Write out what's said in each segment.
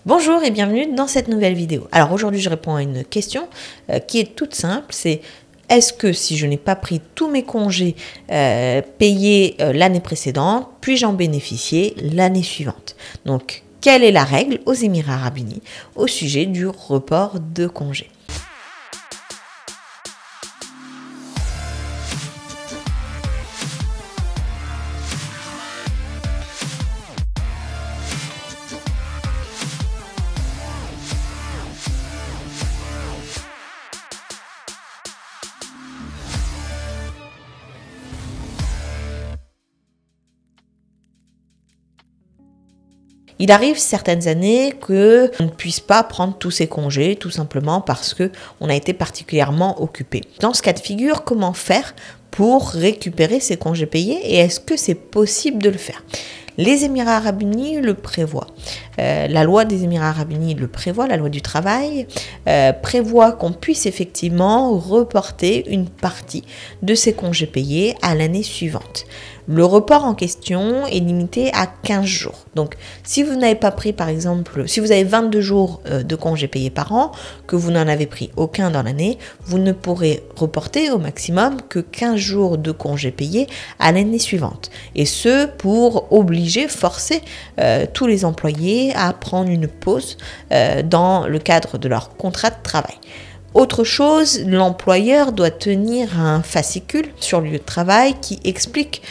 Bonjour et bienvenue dans cette nouvelle vidéo. Alors aujourd'hui je réponds à une question qui est toute simple, c'est est-ce que si je n'ai pas pris tous mes congés payés l'année précédente, puis-je en bénéficier l'année suivante? Donc quelle est la règle aux Émirats Arabes Unis au sujet du report de congés? Il arrive certaines années qu'on ne puisse pas prendre tous ses congés, tout simplement parce qu'on a été particulièrement occupé. Dans ce cas de figure, comment faire pour récupérer ses congés payés et est-ce que c'est possible de le faire? Les Émirats Arabes Unis le prévoient. La loi des Émirats Arabes Unis le prévoit, la loi du travail prévoit qu'on puisse effectivement reporter une partie de ses congés payés à l'année suivante. Le report en question est limité à 15 jours. Donc, si vous n'avez pas pris, par exemple, si vous avez 22 jours de congés payés par an, que vous n'en avez pris aucun dans l'année, vous ne pourrez reporter au maximum que 15 jours de congés payés à l'année suivante. Et ce, pour obliger, forcer tous les employés à prendre une pause dans le cadre de leur contrat de travail. Autre chose, l'employeur doit tenir un fascicule sur le lieu de travail qui explique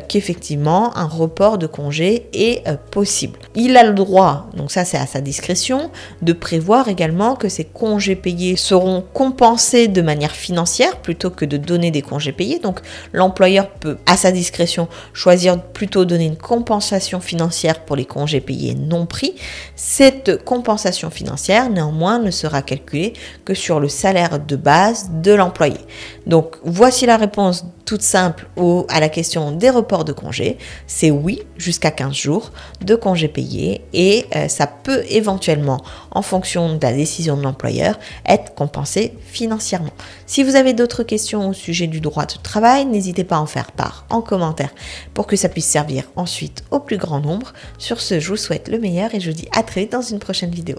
qu'effectivement un report de congé est possible. Il a le droit, donc ça c'est à sa discrétion, de prévoir également que ces congés payés seront compensés de manière financière plutôt que de donner des congés payés. Donc l'employeur peut à sa discrétion choisir plutôt donner une compensation financière pour les congés payés non pris. Cette compensation financière néanmoins ne sera calculée que sur le salaire de base de l'employé. Donc voici la réponse toute simple à la question des reports de congés. C'est oui, jusqu'à 15 jours de congés payés et ça peut éventuellement, en fonction de la décision de l'employeur, être compensé financièrement. Si vous avez d'autres questions au sujet du droit du travail, n'hésitez pas à en faire part en commentaire pour que ça puisse servir ensuite au plus grand nombre. Sur ce, je vous souhaite le meilleur et je vous dis à très vite dans une prochaine vidéo.